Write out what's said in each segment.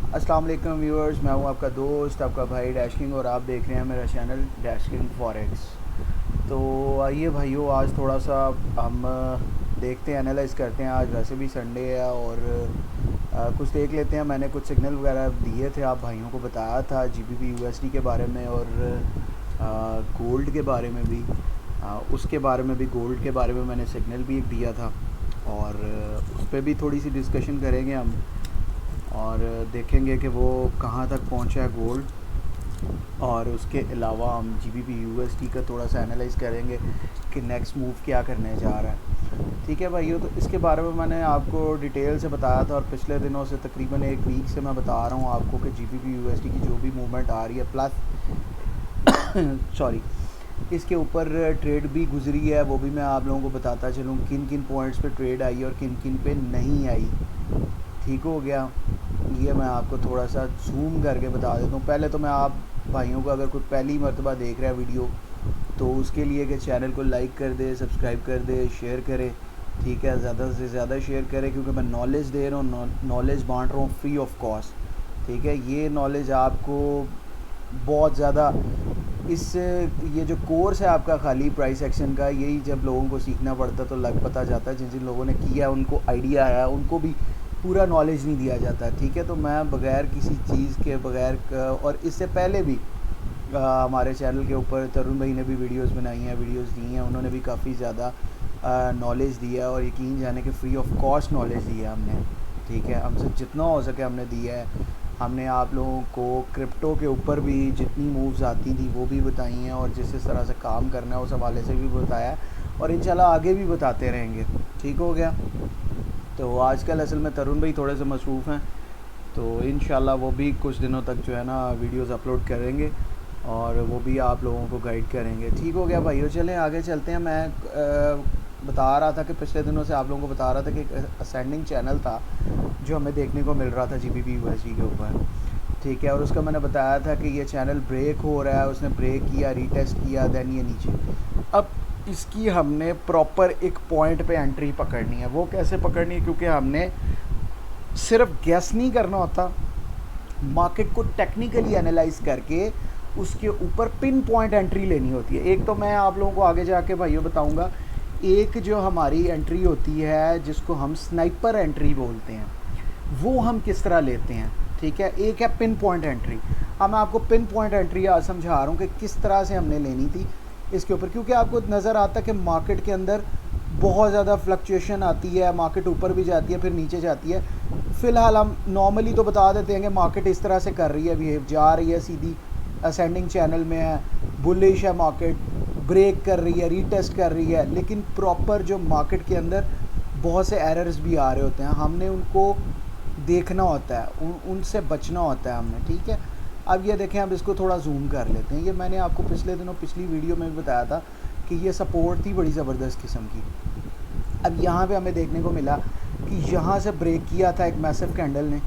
अस्सलाम वालेकुम व्यूअर्स, मैं हूं आपका दोस्त, आपका भाई डैश किंग, और आप देख रहे हैं मेरा चैनल डैश किंग फॉरेक्स। तो आइए भाइयों, आज थोड़ा सा हम देखते हैं, एनालाइज करते हैं। आज वैसे भी संडे है और कुछ देख लेते हैं। मैंने कुछ सिग्नल वगैरह दिए थे, आप भाइयों को बताया था जीबीपी यूएसडी के बारे में और गोल्ड के बारे में भी। उसके बारे में भी, गोल्ड के बारे में मैंने सिग्नल भी एक दिया था, और उस पर भी थोड़ी सी डिस्कशन करेंगे हम, और देखेंगे कि वो कहाँ तक पहुँचा है गोल्ड। और उसके अलावा हम जीबीपी यूएसडी का थोड़ा सा एनालाइज करेंगे कि नेक्स्ट मूव क्या करने जा रहा है। ठीक है भाइयों, तो इसके बारे में मैंने आपको डिटेल से बताया था, और पिछले दिनों से तकरीबन एक वीक से मैं बता रहा हूँ आपको कि जीबीपी यूएसडी की जो भी मूवमेंट आ रही है, प्लस सॉरी, इसके ऊपर ट्रेड भी गुजरी है, वो भी मैं आप लोगों को बताता चलूँ किन किन पॉइंट्स पे ट्रेड आई और किन किन पे नहीं आई। ठीक हो गया, ये मैं आपको थोड़ा सा जूम करके बता देता हूँ। पहले तो मैं आप भाइयों को, अगर कोई पहली मर्तबा देख रहा है वीडियो, तो उसके लिए कि चैनल को लाइक कर दे, सब्सक्राइब कर दे, शेयर करे। ठीक है, ज़्यादा से ज़्यादा शेयर करें, क्योंकि मैं नॉलेज दे रहा हूँ, नॉलेज बांट रहा हूँ फ्री ऑफ कॉस्ट। ठीक है, ये नॉलेज आपको बहुत ज़्यादा, इस ये जो कोर्स है आपका खाली प्राइस एक्शन का, यही जब लोगों को सीखना पड़ता तो लग पता जाता है। जिन जिन लोगों ने किया उनको आइडिया आया, उनको भी पूरा नॉलेज नहीं दिया जाता। ठीक है, तो मैं बग़ैर किसी चीज़ के, बग़ैर और इससे पहले भी हमारे चैनल के ऊपर तरुण भाई ने भी वीडियोस बनाई हैं, वीडियोस दी हैं, उन्होंने भी काफ़ी ज़्यादा नॉलेज दिया है, और यकीन जाने कि फ्री ऑफ कॉस्ट नॉलेज दी है हमने। ठीक है, हमसे जितना हो सके हमने दिया है। हमने आप लोगों को क्रिप्टो के ऊपर भी जितनी मूव्स आती थी वो भी बताई हैं, और जिस तरह से काम करना है उस हवाले से भी बताया है, और इंशाल्लाह आगे भी बताते रहेंगे। ठीक हो गया। तो आजकल असल में तरुण भाई थोड़े से मसरूफ़ हैं, तो इंशाल्लाह वो भी कुछ दिनों तक जो है ना वीडियोस अपलोड करेंगे, और वो भी आप लोगों को गाइड करेंगे। ठीक हो गया भाइयों, चलें आगे चलते हैं। मैं बता रहा था कि पिछले दिनों से आप लोगों को बता रहा था कि एक असेंडिंग चैनल था जो हमें देखने को मिल रहा था जीबीपी यूएसडी के ऊपर। ठीक है, और उसका मैंने बताया था कि ये चैनल ब्रेक हो रहा है, उसने ब्रेक किया, रीटेस्ट किया, देन ये नीचे। अब इसकी हमने प्रॉपर एक पॉइंट पे एंट्री पकड़नी है। वो कैसे पकड़नी है? क्योंकि हमने सिर्फ गैस नहीं करना होता, मार्केट को टेक्निकली एनालाइज करके उसके ऊपर पिन पॉइंट एंट्री लेनी होती है। एक तो मैं आप लोगों को आगे जाके भाइयों बताऊंगा, एक जो हमारी एंट्री होती है जिसको हम स्नाइपर एंट्री बोलते हैं, वो हम किस तरह लेते हैं। ठीक है, एक है पिन पॉइंट एंट्री। अब मैं आपको पिन पॉइंट एंट्री आज समझा रहा हूँ कि किस तरह से हमने लेनी थी इसके ऊपर, क्योंकि आपको नज़र आता है कि मार्केट के अंदर बहुत ज़्यादा फ्लक्चुएशन आती है, मार्केट ऊपर भी जाती है फिर नीचे जाती है। फ़िलहाल हम नॉर्मली तो बता देते हैं कि मार्केट इस तरह से कर रही है, बिहेव जा रही है, सीधी असेंडिंग चैनल में है, बुलिश है मार्केट, ब्रेक कर रही है, रीटेस्ट कर रही है। लेकिन प्रॉपर जो मार्केट के अंदर बहुत से एरर्स भी आ रहे होते हैं, हमने उनको देखना होता है, उनसे बचना होता है हमने। ठीक है, अब ये देखें, अब इसको थोड़ा जूम कर लेते हैं। ये मैंने आपको पिछले दिनों पिछली वीडियो में भी बताया था कि ये सपोर्ट थी बड़ी ज़बरदस्त किस्म की। अब यहाँ पे हमें देखने को मिला कि यहाँ से ब्रेक किया था एक मैसिव कैंडल ने।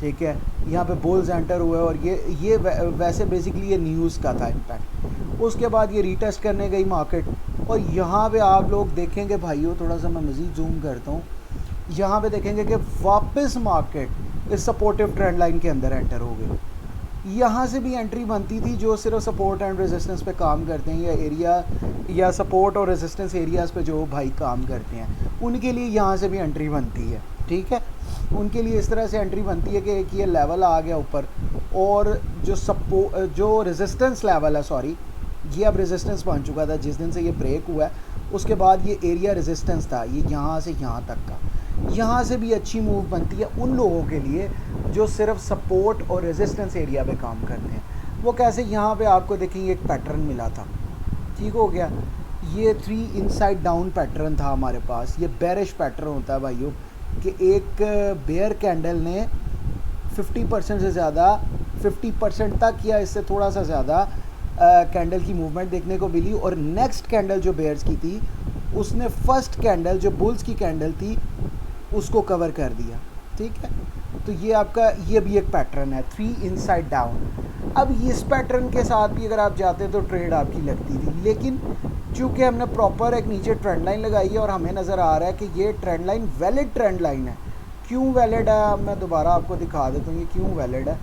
ठीक है, यहाँ पे बुल्स एंटर हुए, और ये वैसे बेसिकली ये न्यूज़ का था इम्पैक्ट। उसके बाद ये रीटेस्ट करने गई मार्केट, और यहाँ पे आप लोग देखेंगे भाइयों, थोड़ा सा मैं मज़ीद जूम करता हूँ, यहाँ पे देखेंगे कि वापस मार्केट इस सपोर्टिव ट्रेंड लाइन के अंदर एंटर हो गई। यहाँ से भी एंट्री बनती थी, जो सिर्फ सपोर्ट एंड रेजिस्टेंस पे काम करते हैं, या एरिया या सपोर्ट और रेजिस्टेंस एरियाज़ पे जो भाई काम करते हैं, उनके लिए यहाँ से भी एंट्री बनती है। ठीक है, उनके लिए इस तरह से एंट्री बनती है कि एक ये लेवल आ गया ऊपर, और जो रेजिस्टेंस लेवल है, सॉरी, ये अब रेजिस्टेंस बन चुका था जिस दिन से ये ब्रेक हुआ है। उसके बाद ये एरिया रेजिस्टेंस था, ये यहाँ से यहाँ तक का। यहाँ से भी अच्छी मूव बनती है उन लोगों के लिए जो सिर्फ सपोर्ट और रेजिस्टेंस एरिया पे काम करते हैं। वो कैसे? यहाँ पे आपको देखेंगे एक पैटर्न मिला था। ठीक हो गया, ये 3 इनसाइड डाउन पैटर्न था हमारे पास। ये बेरिश पैटर्न होता है भाइयों, कि एक बेयर कैंडल ने 50% से ज़्यादा, 50% तक या इससे थोड़ा सा ज़्यादा कैंडल की मूवमेंट देखने को मिली, और नेक्स्ट कैंडल जो बेयर्स की थी उसने फर्स्ट कैंडल जो बुल्स की कैंडल थी उसको कवर कर दिया। ठीक है, तो ये आपका ये भी एक पैटर्न है 3 इनसाइड डाउन। अब इस पैटर्न के साथ भी अगर आप जाते तो ट्रेड आपकी लगती थी, लेकिन चूँकि हमने प्रॉपर एक नीचे ट्रेंड लाइन लगाई है और हमें नज़र आ रहा है कि ये trend line valid trend line है, क्यों वैलिड है, अब मैं दोबारा आपको दिखा देता हूँ ये क्यों वैलिड है।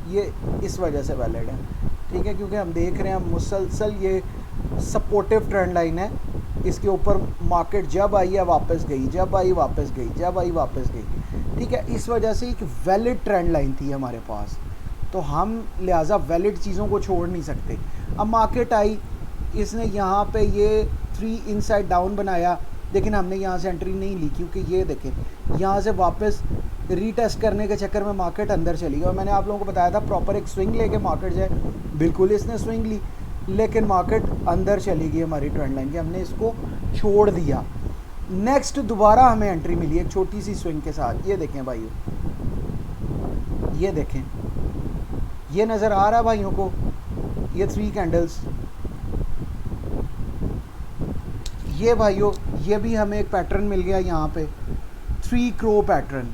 ये इस वजह से वैलिड है, ठीक है, क्योंकि हम देख रहे हैं मुसलसल ये सपोर्टिव ट्रेंड लाइन है, इसके ऊपर मार्केट जब आई है वापस गई, जब आई वापस गई, जब आई वापस गई, ठीक है। इस वजह से एक वैलिड ट्रेंड लाइन थी हमारे पास, तो हम लिहाजा वैलिड चीज़ों को छोड़ नहीं सकते। अब मार्केट आई, इसने यहाँ पे ये 3 इनसाइड डाउन बनाया, लेकिन हमने यहाँ से एंट्री नहीं ली, क्योंकि ये देखें यहाँ से वापस रीटेस्ट करने के चक्कर में मार्केट अंदर चली गई। और मैंने आप लोगों को बताया था प्रॉपर एक स्विंग लेके मार्केट जाए, बिल्कुल इसने स्विंग ली, लेकिन मार्केट अंदर चली गई हमारी ट्रेंड लाइन की, हमने इसको छोड़ दिया। नेक्स्ट दोबारा हमें एंट्री मिली एक छोटी सी स्विंग के साथ। ये देखें भाइयों, ये देखें, ये नज़र आ रहा है भाइयों को, ये 3 कैंडल्स, ये भाइयों ये भी हमें एक पैटर्न मिल गया यहाँ पे, 3 क्रो पैटर्न,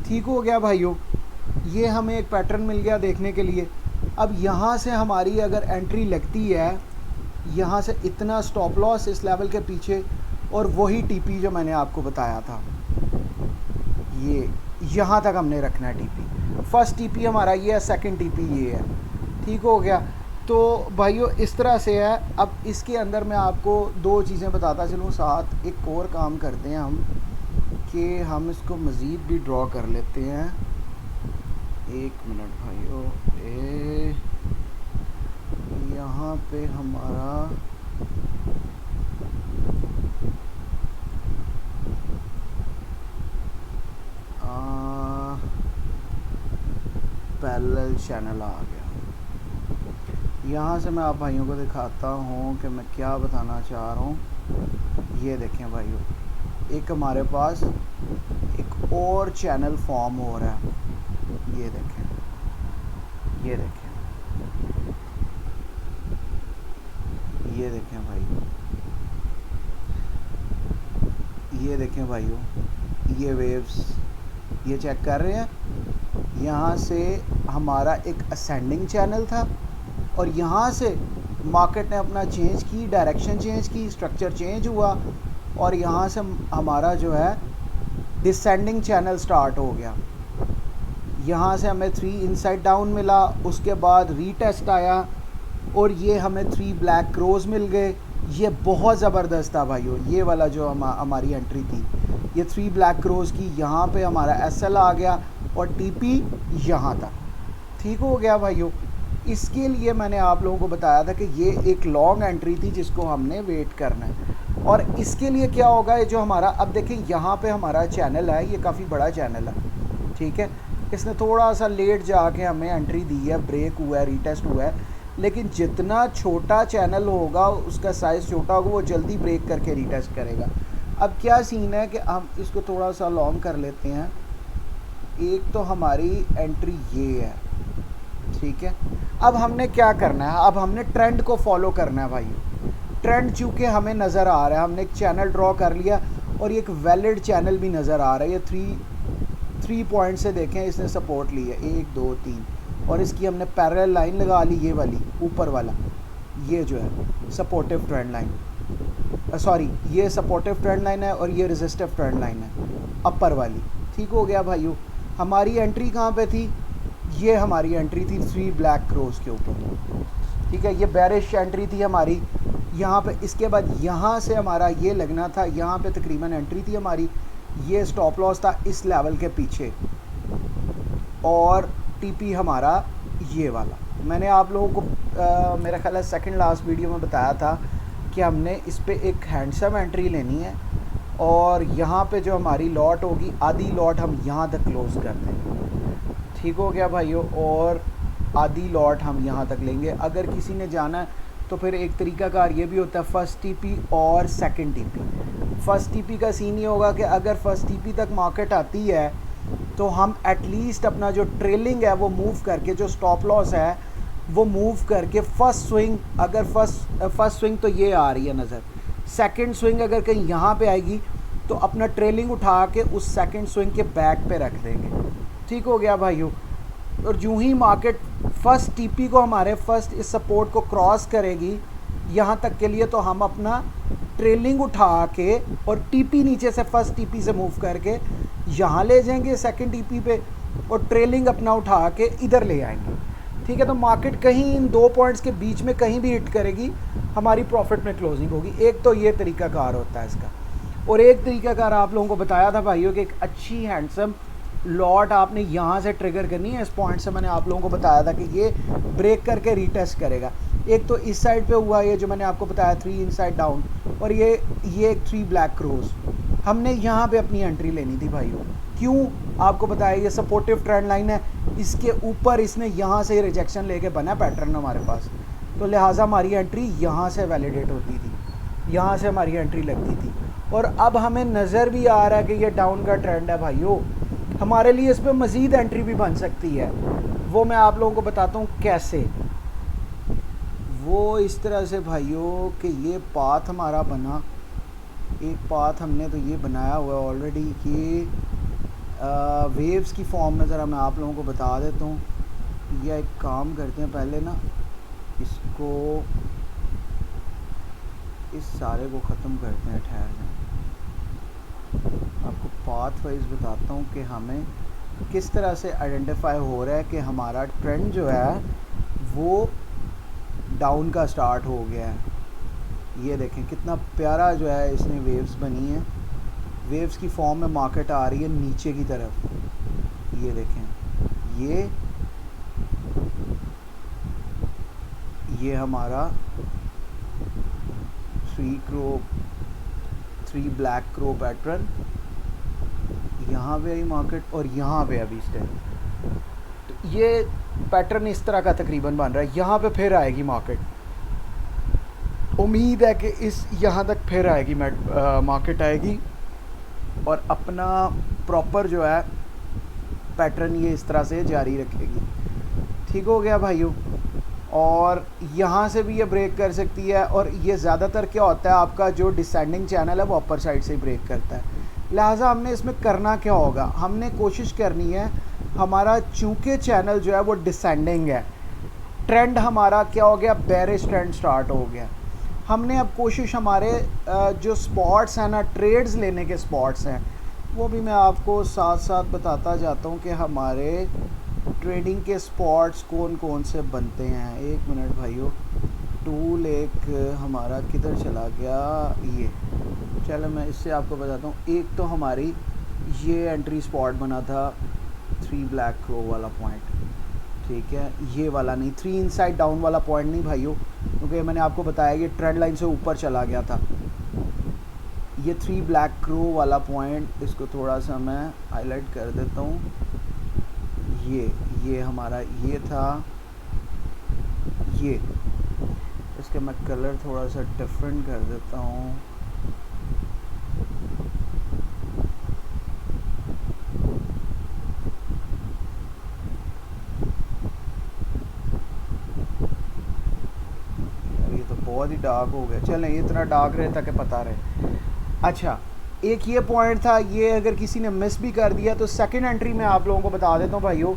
ठीक हो गया भाइयों, ये हमें एक पैटर्न मिल गया देखने के लिए। अब यहाँ से हमारी अगर एंट्री लगती है, यहाँ से इतना स्टॉप लॉस इस लेवल के पीछे, और वही टीपी जो मैंने आपको बताया था, ये यहाँ तक हमने रखना है टीपी। फर्स्ट टीपी हमारा ये है, सेकंड टीपी ये है, ठीक हो गया। तो भाइयों इस तरह से है। अब इसके अंदर मैं आपको 2 चीज़ें बताता चलूँ साथ, एक और काम करते हैं हम कि हम इसको मज़ीद भी ड्रॉ कर लेते हैं। 1 मिनट भाइयों, यहाँ पे हमारा पैरेलल चैनल आ गया। यहाँ से मैं आप भाइयों को दिखाता हूँ कि मैं क्या बताना चाह रहा हूँ। ये देखें भाइयों, एक हमारे पास एक और चैनल फॉर्म हो रहा है, ये देखें, ये देखें, ये देखें भाइयों, ये देखें भाइयों, ये वेव्स, ये चेक कर रहे हैं, यहाँ से हमारा एक असेंडिंग चैनल था, और यहाँ से मार्केट ने अपना चेंज की, डायरेक्शन चेंज की, स्ट्रक्चर चेंज हुआ, और यहाँ से हमारा जो है डिसेंडिंग चैनल स्टार्ट हो गया। यहाँ से हमें 3 इनसाइड डाउन मिला, उसके बाद रीटेस्ट आया, और ये हमें 3 ब्लैक क्रोज मिल गए। ये बहुत ज़बरदस्त था भाइयों, ये वाला जो हमारी एंट्री थी, ये 3 ब्लैक क्रोज की, यहाँ पे हमारा एसएल आ गया और टीपी यहाँ तक, ठीक हो गया भाइयों। इसके लिए मैंने आप लोगों को बताया था कि ये एक लॉन्ग एंट्री थी जिसको हमने वेट करना है। और इसके लिए क्या होगा, ये जो हमारा, अब देखें यहाँ पे हमारा चैनल है, ये काफ़ी बड़ा चैनल है, ठीक है, इसने थोड़ा सा लेट जाके हमें एंट्री दी है, ब्रेक हुआ है, रीटेस्ट हुआ है, लेकिन जितना छोटा चैनल होगा उसका साइज़ छोटा होगा, वो जल्दी ब्रेक करके रीटेस्ट करेगा। अब क्या सीन है कि हम इसको थोड़ा सा लॉन्ग कर लेते हैं। एक तो हमारी एंट्री ये है, ठीक है। अब हमने क्या करना है, अब हमने ट्रेंड को फॉलो करना है भाई। ट्रेंड चूँकि हमें नज़र आ रहा है, हमने एक चैनल ड्रॉ कर लिया, और ये एक वैलिड चैनल भी नज़र आ रहा है। ये 3 पॉइंट से देखें, इसने सपोर्ट ली है 1 2 3, और इसकी हमने पैरेलल लाइन लगा ली, ये वाली ऊपर वाला, ये जो है सपोर्टिव ट्रेंड लाइन, सॉरी ये सपोर्टिव ट्रेंड लाइन है, और ये रेजिस्टिव ट्रेंड लाइन है अपर वाली, ठीक हो गया भाइयों। हमारी एंट्री कहाँ पे थी, ये हमारी एंट्री थी 3 ब्लैक क्रोज के ऊपर, ठीक है, ये बेरिश एंट्री थी हमारी यहाँ पे। इसके बाद यहाँ से हमारा ये लगना था, यहाँ पे तकरीबन एंट्री थी हमारी, ये स्टॉप लॉस था इस लेवल के पीछे, और टीपी हमारा ये वाला। मैंने आप लोगों को मेरा ख्याल है सेकंड लास्ट वीडियो में बताया था कि हमने इस पे एक हैंडसम एंट्री लेनी है, और यहाँ पे जो हमारी लॉट होगी, आधी लॉट हम यहाँ तक क्लोज कर देंगे, ठीक हो गया भाइयों, और आधी लॉट हम यहाँ तक लेंगे। अगर किसी ने जाना है तो फिर एक तरीकाकार ये भी होता है फर्स्ट टीपी और सेकंड टीपी। फर्स्ट टीपी का सीन ये होगा कि अगर फर्स्ट टीपी तक मार्केट आती है तो हम एटलीस्ट अपना जो ट्रेलिंग है वो मूव करके, जो स्टॉप लॉस है वो मूव करके फर्स्ट स्विंग, अगर फर्स्ट स्विंग तो ये आ रही है नज़र, सेकंड स्विंग अगर कहीं यहाँ पे आएगी तो अपना ट्रेलिंग उठा के उस सेकंड स्विंग के बैक पे रख देंगे, ठीक हो गया भाइयों। और यूँ ही मार्केट फर्स्ट टीपी को, हमारे फर्स्ट इस सपोर्ट को क्रॉस करेगी यहाँ तक के लिए, तो हम अपना ट्रेलिंग उठा के और टीपी नीचे से फर्स्ट टीपी से मूव करके यहाँ ले जाएंगे सेकंड टीपी पे और ट्रेलिंग अपना उठा के इधर ले आएंगे। ठीक है, तो मार्केट कहीं इन 2 पॉइंट्स के बीच में कहीं भी हिट करेगी, हमारी प्रॉफिट में क्लोजिंग होगी। एक तो ये तरीकाकार होता है इसका, और एक तरीकाकार आप लोगों को बताया था भाइयों कि एक अच्छी हैंडसम लॉट आपने यहाँ से ट्रिगर करनी है। इस पॉइंट से मैंने आप लोगों को बताया था कि ये ब्रेक करके रीटेस्ट करेगा। एक तो इस साइड पे हुआ ये जो मैंने आपको बताया 3 इनसाइड डाउन, और ये एक 3 ब्लैक क्रोज। हमने यहाँ पे अपनी एंट्री लेनी थी भाइयों। क्यों? आपको बताया ये सपोर्टिव ट्रेंड लाइन है, इसके ऊपर इसने यहाँ से रिजेक्शन लेके बना पैटर्न हमारे पास, तो लिहाजा हमारी एंट्री यहाँ से वैलिडेट होती थी, यहाँ से हमारी एंट्री लगती थी। और अब हमें नज़र भी आ रहा है कि ये डाउन का ट्रेंड है भाइयों, हमारे लिए इस पर मज़ीद एंट्री भी बन सकती है। वो मैं आप लोगों को बताता हूँ कैसे। वो इस तरह से भाइयों कि ये पाथ हमारा बना, एक पाथ हमने तो ये बनाया हुआ है ऑलरेडी कि वेव्स की फॉर्म में। ज़रा मैं आप लोगों को बता देता हूँ, या एक काम करते हैं पहले ना, इसको इस सारे को ख़त्म करते हैं, ठहर जाएं। आपको पाथ वाइज बताता हूँ कि हमें किस तरह से आइडेंटिफाई हो रहा है कि हमारा ट्रेंड जो है वो डाउन का स्टार्ट हो गया है। ये देखें कितना प्यारा जो है इसने वेव्स बनी है, वेव्स की फॉर्म में मार्केट आ रही है नीचे की तरफ। ये देखें, ये हमारा 3 ब्लैक क्रो पैटर्न, यहाँ पे आई मार्केट और यहाँ पे अभी स्टेप। तो ये पैटर्न इस तरह का तकरीबन बन रहा है। यहाँ पे फिर आएगी मार्केट, उम्मीद है कि इस यहाँ तक फिर आएगी मार्केट आएगी और अपना प्रॉपर जो है पैटर्न ये इस तरह से जारी रखेगी। ठीक हो गया भाइयों। और यहाँ से भी ये ब्रेक कर सकती है, और ये ज़्यादातर क्या होता है आपका जो डिसेंडिंग चैनल है वो अपर साइड से ही ब्रेक करता है। लिहाजा हमने इसमें करना क्या होगा, हमने कोशिश करनी है, हमारा चूँकि चैनल जो है वो डिसेंडिंग है, ट्रेंड हमारा क्या हो गया, बेरिश ट्रेंड स्टार्ट हो गया। हमने अब कोशिश हमारे जो स्पॉट्स हैं ना, ट्रेड्स लेने के स्पॉट्स हैं, वो भी मैं आपको साथ साथ बताता जाता हूँ कि हमारे ट्रेडिंग के स्पॉट्स कौन कौन से बनते हैं। एक मिनट भाइयों, टूल एक हमारा किधर चला गया, ये चलो मैं इससे आपको बताता हूँ। एक तो हमारी ये एंट्री स्पॉट बना था 3 ब्लैक क्रो वाला पॉइंट, ठीक है, ये वाला नहीं, 3 इनसाइड डाउन वाला पॉइंट नहीं भाइयों, क्योंकि मैंने आपको बताया ये ट्रेंड लाइन से ऊपर चला गया था। ये 3 ब्लैक क्रो वाला पॉइंट, इसको थोड़ा सा मैं हाईलाइट कर देता हूँ। ये हमारा ये था, ये इसका मैं कलर थोड़ा सा डिफरेंट कर देता हूँ। ये तो बहुत ही डार्क हो गया, चलें इतना डार्क रहे ताकि पता रहे। अच्छा, एक ये पॉइंट था, ये अगर किसी ने मिस भी कर दिया तो सेकंड एंट्री में आप लोगों को बता देता हूँ भाइयों,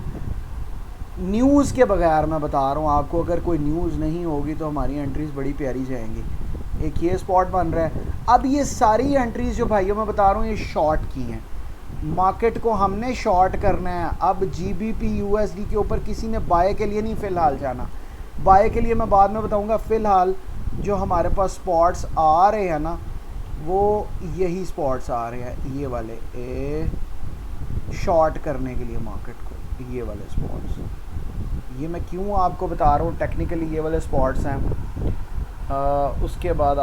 न्यूज़ के बगैर मैं बता रहा हूँ आपको। अगर कोई न्यूज़ नहीं होगी तो हमारी एंट्रीज़ बड़ी प्यारी जाएंगी। एक ये स्पॉट बन रहा है। अब ये सारी एंट्रीज़ जो भाइयों मैं बता रहा हूँ ये शॉर्ट की हैं, मार्केट को हमने शॉर्ट करना है। अब GBP USD के ऊपर किसी ने बाय के लिए नहीं फ़िलहाल जाना, बाय के लिए मैं बाद में बताऊँगा। फ़िलहाल जो हमारे पास स्पॉट्स आ रहे हैं ना, वो यही स्पॉट्स आ रहे हैं, ये वाले शॉर्ट करने के लिए मार्केट को, ये वाले स्पॉट्स। ये मैं क्यों आपको बता रहा हूँ, टेक्निकली ये वाले स्पॉट्स हैं। उसके बाद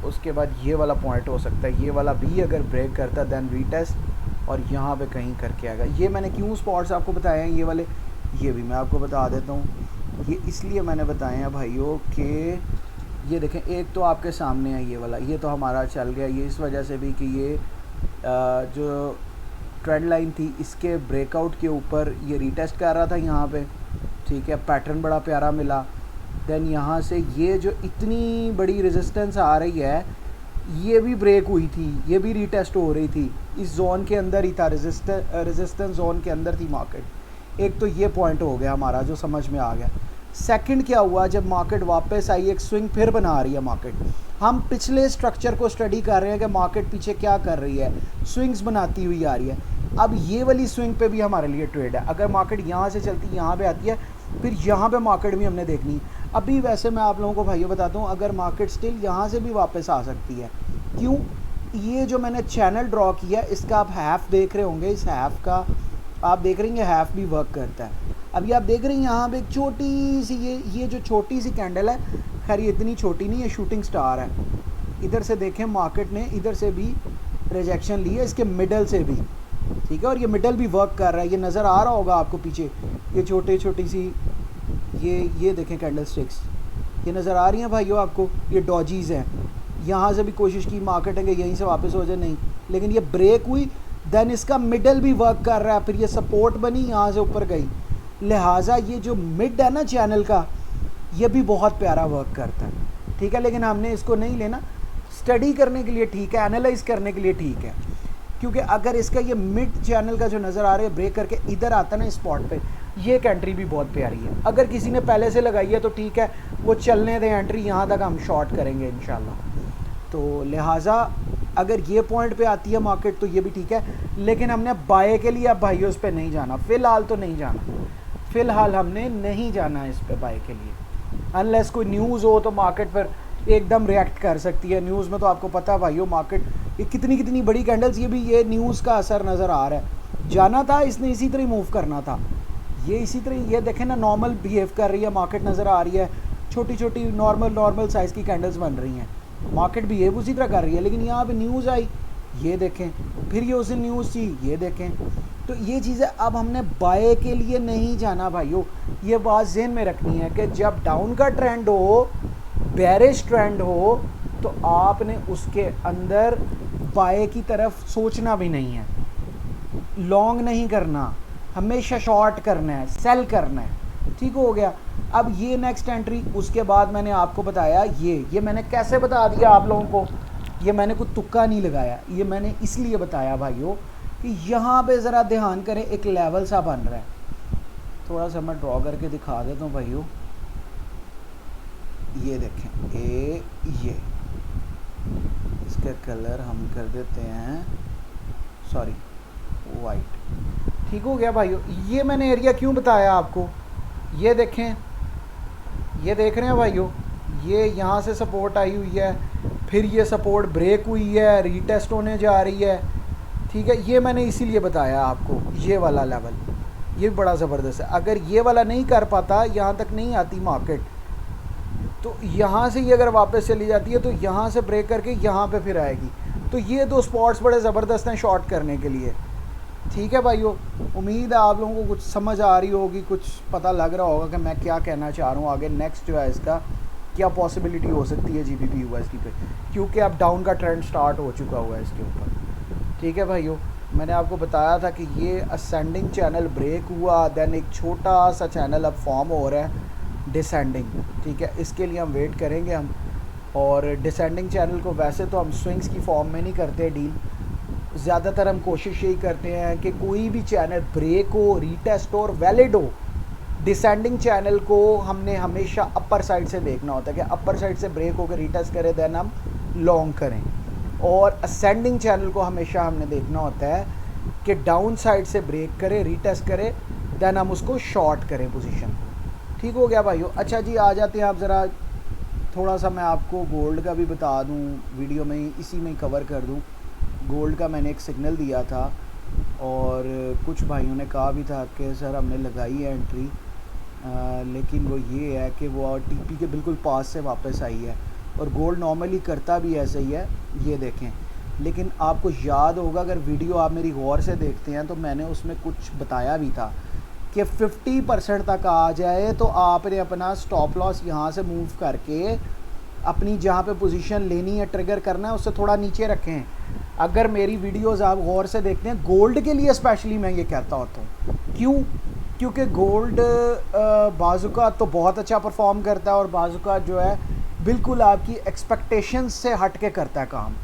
उसके बाद ये वाला पॉइंट हो सकता है, ये वाला भी अगर ब्रेक करता है देन रीटेस्ट और यहाँ पे कहीं करके आएगा। ये मैंने क्यों स्पॉट्स आपको बताए हैं ये वाले, ये भी मैं आपको बता देता हूँ। ये इसलिए मैंने बताए हैं भाइयों कि ये देखें, एक तो आपके सामने है ये वाला, ये तो हमारा चल गया, ये इस वजह से भी कि ये जो ट्रेंड लाइन थी इसके ब्रेकआउट के ऊपर ये रीटेस्ट कर रहा था यहाँ पे, ठीक है, पैटर्न बड़ा प्यारा मिला। देन यहाँ से ये जो इतनी बड़ी रेजिस्टेंस आ रही है ये भी ब्रेक हुई थी, ये भी रीटेस्ट हो रही थी, इस जोन के अंदर ही था, रेजिस्टेंस जोन के अंदर थी मार्केट। एक तो ये पॉइंट हो गया हमारा जो समझ में आ गया। सेकंड क्या हुआ, जब मार्केट वापस आई एक स्विंग फिर बना रही है मार्केट। हम पिछले स्ट्रक्चर को स्टडी कर रहे हैं कि मार्केट पीछे क्या कर रही है, स्विंग्स बनाती हुई आ रही है। अब ये वाली स्विंग पे भी हमारे लिए ट्रेड है। अगर मार्केट यहाँ से चलती यहाँ पे आती है, फिर यहाँ पे मार्केट भी हमने देखनी है। अभी वैसे मैं आप लोगों को भाइयों बताता हूँ, अगर मार्केट स्टिल यहाँ से भी वापस आ सकती है। क्यों? ये जो मैंने चैनल ड्रॉ किया इसका आप हैफ देख रहे होंगे, इस हैफ का आप देख रहे हैं हैफ भी वर्क करता है। अभी आप देख रहे हैं यहाँ पे एक छोटी सी ये जो छोटी सी कैंडल है, खैर ये इतनी छोटी नहीं है, शूटिंग स्टार है। इधर से देखें मार्केट ने इधर से भी रिजेक्शन ली है, इसके मिडल से भी, ठीक है, और ये मिडल भी वर्क कर रहा है। ये नज़र आ रहा होगा आपको पीछे, ये छोटी सी ये देखें कैंडल स्टिक्स, ये नज़र आ रही हैं भाइयों आपको, ये डॉजीज़ हैं। यहाँ से भी कोशिश की मार्केट है कि यहीं से वापस हो जाए, नहीं, लेकिन ये ब्रेक हुई, देन इसका मिडल भी वर्क कर रहा है, फिर ये सपोर्ट बनी, यहाँ से ऊपर गई। लिहाजा ये जो मिड है ना चैनल का, ये भी बहुत प्यारा वर्क करता है, ठीक है। लेकिन हमने इसको नहीं लेना, स्टडी करने के लिए ठीक है, एनालाइज करने के लिए ठीक है, क्योंकि अगर इसका ये मिड चैनल का जो नज़र आ रहा है ब्रेक करके इधर आता है ना स्पॉट पे, ये एक एंट्री भी बहुत प्यारी है। अगर किसी ने पहले से लगाई है तो ठीक है, वो चलने दें एंट्री, यहाँ तक हम शॉर्ट करेंगे इंशाल्लाह। तो लिहाजा अगर ये पॉइंट पे आती है मार्केट तो ये भी ठीक है, लेकिन हमने बाय के लिए अब भाइयों इस पर नहीं जाना, फ़िलहाल तो नहीं जाना, फ़िलहाल हमने नहीं जाना इस पे बाय के लिए। अनलेस कोई न्यूज़ हो तो मार्केट पर एकदम रिएक्ट कर सकती है। न्यूज़ में तो आपको पता है भाइयों, मार्केट ये कितनी बड़ी कैंडल्स, ये भी ये न्यूज़ का असर नज़र आ रहा है। जाना था इसने इसी तरह मूव करना था, ये इसी तरह, ये देखें ना नॉर्मल बिहेव कर रही है मार्केट, नज़र आ रही है छोटी नॉर्मल साइज़ की कैंडल्स बन रही हैं, मार्केट बिहेव उसी तरह कर रही है। लेकिन यहाँ पे न्यूज़ आई, ये देखें, फिर ये उस दिन न्यूज़ थी, ये देखें। तो ये चीज़ें अब हमने बाय के लिए नहीं जाना भाइयों, ये बात ज़हन में रखनी है कि जब डाउन का ट्रेंड हो, बेरिश ट्रेंड हो, तो आपने उसके अंदर बाय की तरफ सोचना भी नहीं है, लॉन्ग नहीं करना, हमेशा शॉर्ट करना है, सेल करना है, ठीक हो गया। अब ये नेक्स्ट एंट्री, उसके बाद मैंने आपको बताया ये मैंने कैसे बता दिया आप लोगों को, ये मैंने कुछ तुक्का नहीं लगाया, ये मैंने इसलिए बताया भाइयों कि यहाँ पे ज़रा ध्यान करें, एक लेवल सा बन रहा है। थोड़ा सा मैं ड्रॉ करके दिखा देता हूँ भाइयों, ये देखें, ये इसका कलर हम कर देते हैं, सॉरी वाइट, ठीक हो गया भाइयों। ये मैंने एरिया क्यों बताया आपको, ये देखें, ये देख रहे हैं भाइयों, ये यहाँ से सपोर्ट आई हुई है, फिर ये सपोर्ट ब्रेक हुई है, रीटेस्ट होने जा रही है, ठीक है। ये मैंने इसीलिए बताया आपको, ये वाला लेवल ये बड़ा ज़बरदस्त है। अगर ये वाला नहीं कर पाता, यहाँ तक नहीं आती मार्केट, तो यहाँ से ये अगर वापस चली जाती है तो यहाँ से ब्रेक करके यहाँ पे फिर आएगी। तो ये दो स्पॉट्स बड़े ज़बरदस्त हैं शॉर्ट करने के लिए, ठीक है भाइयों। उम्मीद है आप लोगों को कुछ समझ आ रही होगी, कुछ पता लग रहा होगा कि मैं क्या कहना चाह रहा हूँ। आगे नेक्स्ट जो है इसका क्या पॉसिबिलिटी हो सकती है GBP USD पे, क्योंकि अब डाउन का ट्रेंड स्टार्ट हो चुका हुआ है इसके ऊपर, ठीक है भाइयों। मैंने आपको बताया था कि ये असेंडिंग चैनल ब्रेक हुआ, देन एक छोटा सा चैनल अब फॉर्म हो रहा है डिसेंडिंग, ठीक है। इसके लिए हम वेट करेंगे हम, और डिसेंडिंग चैनल को वैसे तो हम स्विंग्स की फॉर्म में नहीं करते डील, ज़्यादातर हम कोशिश यही करते हैं कि कोई भी चैनल ब्रेक हो, रीटेस्ट हो और वैलिड हो। डिसेंडिंग चैनल को हमने हमेशा अपर साइड से देखना होता है कि अपर साइड से ब्रेक होकर रीटेस्ट करें, देन हम लॉन्ग करें। और असेंडिंग चैनल को हमेशा हमने देखना होता है कि डाउन साइड से ब्रेक करे, रीटेस्ट करे, देन हम उसको शॉर्ट करें पोजीशन, ठीक हो गया भाइयों। अच्छा जी, आ जाते हैं आप ज़रा, थोड़ा सा मैं आपको गोल्ड का भी बता दूं, वीडियो में ही इसी में ही कवर कर दूं। गोल्ड का मैंने एक सिग्नल दिया था और कुछ भाइयों ने कहा भी था कि सर हमने लगाई है एंट्री, लेकिन वो ये है कि वो TP के बिल्कुल पास से वापस आई है, और गोल्ड नॉर्मली करता भी ऐसे ही है, ये देखें। लेकिन आपको याद होगा, अगर वीडियो आप मेरी गौर से देखते हैं तो मैंने उसमें कुछ बताया भी था कि 50% तक आ जाए तो आपने अपना स्टॉप लॉस यहाँ से मूव करके अपनी जहाँ पे पोजीशन लेनी है, ट्रिगर करना है, उससे थोड़ा नीचे रखें। अगर मेरी वीडियोस आप गौर से देखते हैं, गोल्ड के लिए स्पेशली मैं ये कहता होता हूँ, क्यों? क्योंकि गोल्ड बाजुका तो बहुत अच्छा परफॉर्म करता है, और बाजुका जो है बिल्कुल आपकी एक्सपेक्टेशंस से हट के करता है काम,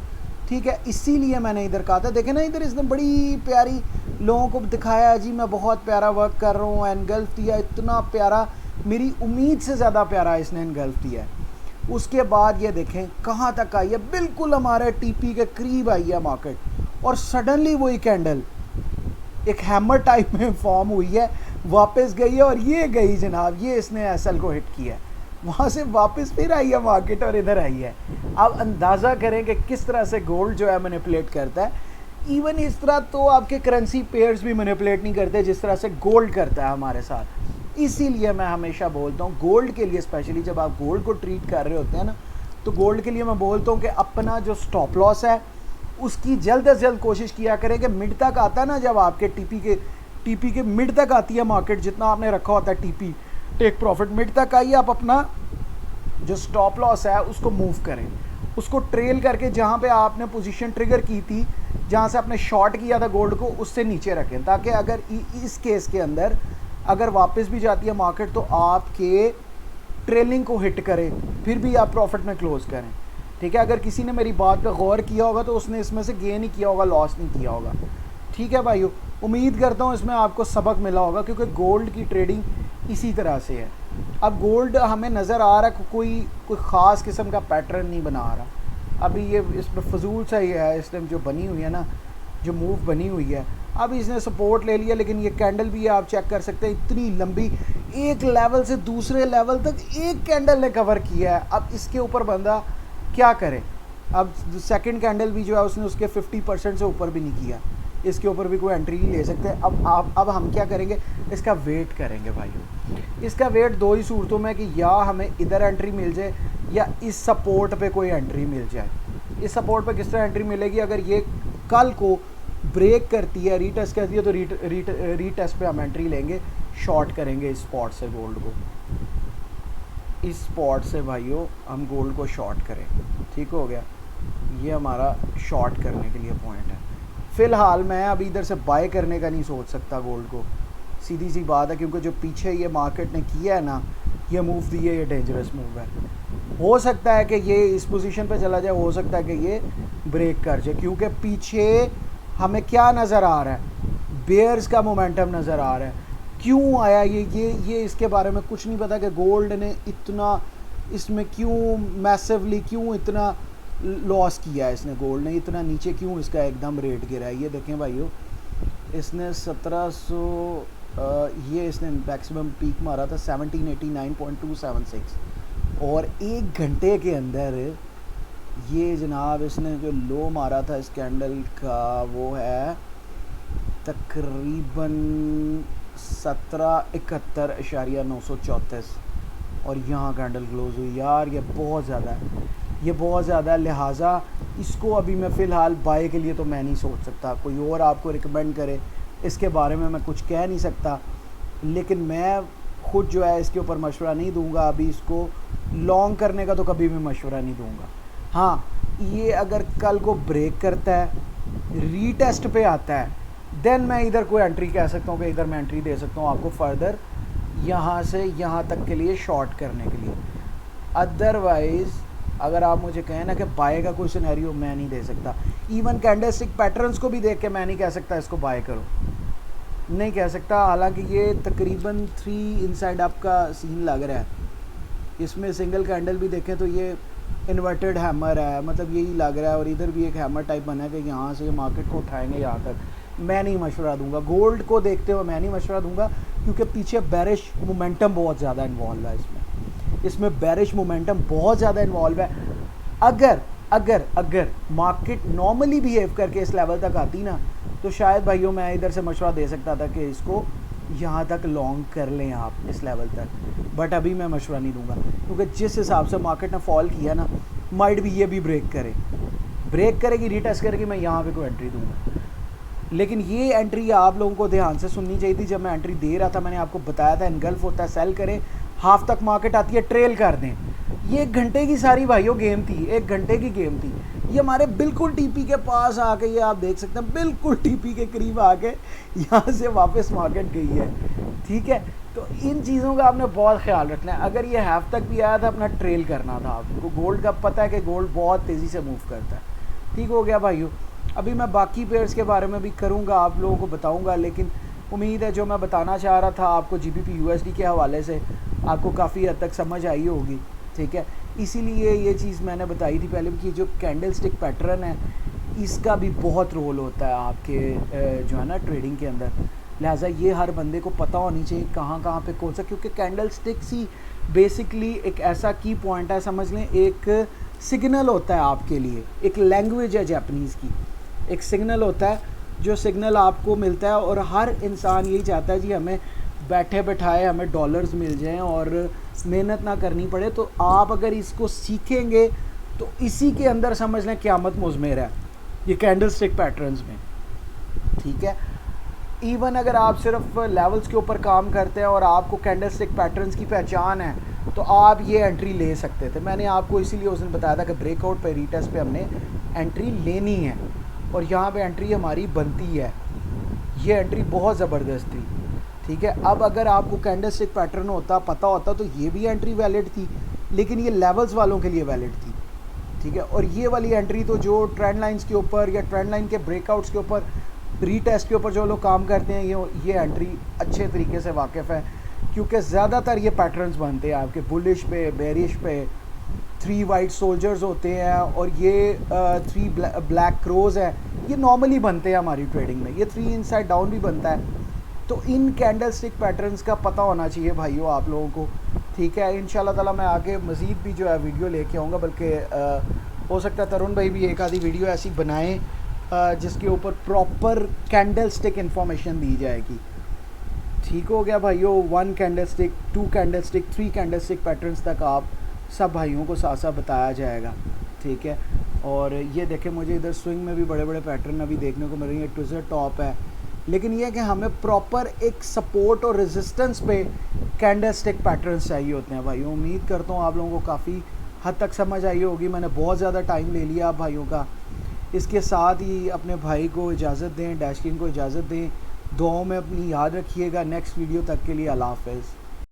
ठीक है। इसीलिए मैंने इधर कहा था, देखें ना, इधर इसने बड़ी प्यारी लोगों को दिखाया जी, मैं बहुत प्यारा वर्क कर रहा हूँ, एनगल्फ दिया, इतना प्यारा मेरी उम्मीद से ज़्यादा प्यारा इसने इनगल्फ दिया है। उसके बाद ये देखें कहाँ तक आई है, बिल्कुल हमारे टीपी के करीब आई है मार्केट, और सडनली वही कैंडल एक हैमर टाइप में फॉर्म हुई है, वापस गई है और ये गई जनाब, ये इसने एसएल को हिट किया है, वहाँ से वापस फिर आई है मार्केट और इधर आई है। आप अंदाज़ा करें कि किस तरह से गोल्ड जो है मैनिपुलेट करता है। इवन इस तरह तो आपके करेंसी पेयर्स भी मैनिपुलेट नहीं करते जिस तरह से गोल्ड करता है हमारे साथ। इसीलिए मैं हमेशा बोलता हूँ गोल्ड के लिए, स्पेशली जब आप गोल्ड को ट्रीट कर रहे होते हैं ना, तो गोल्ड के लिए मैं बोलता हूँ कि अपना जो स्टॉप लॉस है उसकी जल्द से जल्द कोशिश किया करें कि मिड तक आता है ना, जब आपके टीपी के मिड तक आती है मार्केट, जितना आपने रखा होता है टीपी टेक प्रॉफिट, मिड तक आई, आप अपना जो स्टॉप लॉस है उसको मूव करें, उसको ट्रेल करके जहाँ पे आपने पोजीशन ट्रिगर की थी, जहाँ से आपने शॉर्ट किया था गोल्ड को, उससे नीचे रखें, ताकि अगर इस केस के अंदर अगर वापस भी जाती है मार्केट तो आपके ट्रेलिंग को हिट करे, फिर भी आप प्रॉफिट में क्लोज करें। ठीक है, अगर किसी ने मेरी बात पर गौर किया होगा तो उसने इसमें से गेन ही किया होगा, लॉस नहीं किया होगा। ठीक है भाइयों, उम्मीद करता हूँ इसमें आपको सबक मिला होगा, क्योंकि गोल्ड की ट्रेडिंग इसी तरह से है। अब गोल्ड हमें नज़र आ रहा है कोई ख़ास किस्म का पैटर्न नहीं बना रहा। अभी ये इसमें फजूल सा ही है, इस टाइम जो बनी हुई है ना, जो मूव बनी हुई है, अब इसने सपोर्ट ले लिया, लेकिन ये कैंडल भी आप चेक कर सकते हैं, इतनी लंबी, एक लेवल से दूसरे लेवल तक एक कैंडल ने कवर किया है। अब इसके ऊपर बंदा क्या करे? अब सेकंड कैंडल भी जो है उसने उसके 50% से ऊपर भी नहीं किया, इसके ऊपर भी कोई एंट्री नहीं ले सकते। अब हम क्या करेंगे, इसका वेट करेंगे भाइयों। इसका वेट दो ही सूरतों में, कि या हमें इधर एंट्री मिल जाए या इस सपोर्ट पे कोई एंट्री मिल जाए। इस सपोर्ट पे किस तरह एंट्री मिलेगी? अगर ये कल को ब्रेक करती है, रीटेस्ट करती है, तो रीटेस्ट पे हम एंट्री लेंगे, शॉर्ट करेंगे इस स्पॉट से गोल्ड को, इस स्पॉट से भाइयों हम गोल्ड को शॉर्ट करें। ठीक हो गया, ये हमारा शॉर्ट करने के लिए पॉइंट है। फ़िलहाल मैं अभी इधर से बाय करने का नहीं सोच सकता गोल्ड को, सीधी सी बात है, क्योंकि जो पीछे ये मार्केट ने किया है ना, ये मूव दी है, ये डेंजरस मूव है। हो सकता है कि ये इस पोजीशन पे चला जाए, हो सकता है कि ये ब्रेक कर जाए, क्योंकि पीछे हमें क्या नज़र आ रहा है, बेयर्स का मोमेंटम नज़र आ रहा है। क्यों आया ये इसके बारे में कुछ नहीं पता कि गोल्ड ने इतना इसमें क्यों मैसिवली क्यों इतना लॉस किया है, इसने गोल्ड ने इतना नीचे क्यों इसका एकदम रेट गिरा है। ये देखें भाइयों, इसने 1700 ये इसने मैक्सिमम पीक मारा था 1789.276, और एक घंटे के अंदर ये जनाब इसने जो लो मारा था इस कैंडल का वो है तकरीबन 1771.934, और यहाँ कैंडल क्लोज हुई। यार ये बहुत ज़्यादा है, ये बहुत ज़्यादा है, लिहाजा इसको अभी मैं फ़िलहाल बाय के लिए तो मैं नहीं सोच सकता। कोई और आपको रिकमेंड करे इसके बारे में मैं कुछ कह नहीं सकता, लेकिन मैं ख़ुद जो है इसके ऊपर मशवरा नहीं दूंगा। अभी इसको लॉन्ग करने का तो कभी भी मशवरा नहीं दूंगा। हाँ, ये अगर कल को ब्रेक करता है, रीटेस्ट पे आता है, देन मैं इधर कोई एंट्री कह सकता हूँ कि इधर मैं एंट्री दे सकता हूँ आपको फर्दर यहाँ से यहाँ तक के लिए शॉर्ट करने के लिए। अदरवाइज़ अगर आप मुझे कहें ना कि बाय का कोई सिनेरियो, मैं नहीं दे सकता। इवन कैंडलस्टिक पैटर्न्स को भी देख के मैं नहीं कह सकता इसको बाय करो, नहीं कह सकता। हालांकि ये तकरीबन 3 इनसाइड अप का सीन लग रहा है, इसमें सिंगल कैंडल भी देखें तो ये इन्वर्टेड हैमर है, मतलब यही लग रहा है, और इधर भी एक हैमर टाइप बना है कि यहाँ से मार्केट को उठाएंगे यहाँ तक। मैं नहीं मशवरा दूंगा गोल्ड को देखते हुए, मैं नहीं मशवरा दूंगा, क्योंकि पीछे बेरिश मोमेंटम बहुत ज़्यादा इन्वॉल्व है इसमें बेरिश मोमेंटम बहुत ज़्यादा इन्वॉल्व है। अगर मार्केट नॉर्मली बिहेव करके इस लेवल तक आती ना, तो शायद भाइयों मैं इधर से मशवरा दे सकता था कि इसको यहाँ तक लॉन्ग कर लें आप इस लेवल तक, बट अभी मैं मशवरा नहीं दूंगा, क्योंकि जिस हिसाब से मार्केट ने फॉल किया ना, माइट भी ये भी ब्रेक करेगी, रीटेस्ट करेगी, मैं यहाँ पे कोई एंट्री दूंगा। लेकिन ये एंट्री आप लोगों को ध्यान से सुननी चाहिए थी। जब मैं एंट्री दे रहा था मैंने आपको बताया था इनगल्फ होता है, सेल करें, हाफ तक मार्केट आती है, ट्रेल कर दें। ये 1 घंटे की सारी भाइयों गेम थी, 1 घंटे की गेम थी। ये हमारे बिल्कुल टीपी के पास आके, ये आप देख सकते हैं बिल्कुल टीपी के करीब आके यहाँ से वापस मार्केट गई है। ठीक है, तो इन चीज़ों का आपने बहुत ख्याल रखना है। अगर ये हाफ तक भी आया था, अपना ट्रेल करना था आपको। गोल्ड का पता है कि गोल्ड बहुत तेज़ी से मूव करता है। ठीक हो गया भाइयों, अभी मैं बाकी पेयर्स के बारे में भी करूँगा, आप लोगों को बताऊँगा, लेकिन उम्मीद है जो मैं बताना चाह रहा था आपको GBP USD के हवाले से आपको काफ़ी हद तक समझ आई होगी, ठीक है। इसीलिए ये चीज़ मैंने बताई थी पहले कि जो कैंडल स्टिक पैटर्न है इसका भी बहुत रोल होता है आपके जो है ना ट्रेडिंग के अंदर। लिहाजा ये हर बंदे को पता होनी चाहिए कहाँ कहाँ पे कौन सा, क्योंकि कैंडल स्टिक्स ही बेसिकली एक ऐसा की पॉइंट है, समझ लें एक सिग्नल होता है आपके लिए, एक लैंग्वेज है जापानीज़ की, एक सिग्नल होता है जो सिग्नल आपको मिलता है। और हर इंसान यही चाहता है जी हमें बैठे बैठाए हमें डॉलर्स मिल जाएं और मेहनत ना करनी पड़े। तो आप अगर इसको सीखेंगे तो इसी के अंदर समझ लें क़यामत मुज़मिर है ये कैंडल स्टिक पैटर्न्स में, ठीक है। इवन अगर आप सिर्फ लेवल्स के ऊपर काम करते हैं और आपको कैंडल स्टिक पैटर्न्स की पहचान है तो आप ये एंट्री ले सकते थे। मैंने आपको इसीलिए उस दिन बताया था कि ब्रेकआउट पे रीटेस्ट पे हमने एंट्री लेनी है और यहाँ पे एंट्री हमारी बनती है। ये एंट्री बहुत ज़बरदस्त थी, ठीक है। अब अगर आपको कैंडल स्टिक पैटर्न होता पता होता तो ये भी एंट्री वैलिड थी, लेकिन ये लेवल्स वालों के लिए वैलिड थी, ठीक है। और ये वाली एंट्री तो जो ट्रेंड लाइंस के ऊपर या ट्रेंड लाइन के ब्रेकआउट्स के ऊपर रीटेस्ट के ऊपर जो लोग काम करते हैं ये एंट्री अच्छे तरीके से वाकिफ़ है, क्योंकि ज़्यादातर ये पैटर्न्स बनते हैं आपके बुलिश पे, बेरिश पे। 3 वाइट सोल्जर्स होते हैं और ये 3 ब्लैक क्रोज हैं, ये नॉर्मली बनते हैं हमारी ट्रेडिंग में। ये 3 इनसाइड डाउन भी बनता है। तो इन कैंडल स्टिक पैटर्न्स का पता होना चाहिए भाइयों आप लोगों को, ठीक है। इंशाल्लाह ताला मैं आगे मज़ीद भी जो है वीडियो लेके आऊँगा, बल्कि हो सकता है तरुण भाई भी एक आधी वीडियो ऐसी बनाएं जिसके ऊपर प्रॉपर कैंडल स्टिक इन्फॉर्मेशन दी जाएगी। ठीक हो गया भाइयों। 1 candle stick, 2 candle stick, 3 candle stick patterns तक आप सब भाइयों को साथ साथ बताया जाएगा, ठीक है। और ये देखें मुझे इधर स्विंग में भी बड़े बड़े पैटर्न अभी देखने को मिल रही है। ट्विज़र टॉप है, लेकिन यह है कि हमें प्रॉपर एक सपोर्ट और रेजिस्टेंस पे कैंडल स्टिक पैटर्न्स चाहिए होते हैं भाइयों। उम्मीद करता हूँ आप लोगों को काफ़ी हद तक समझ आई होगी। मैंने बहुत ज़्यादा टाइम ले लिया आप भाइयों का। इसके साथ ही अपने भाई को इजाज़त दें, डैश किंग को इजाज़त दें। दुआओं में अपनी याद रखिएगा। नेक्स्ट वीडियो तक के लिए अल्लाह हाफ़िज़।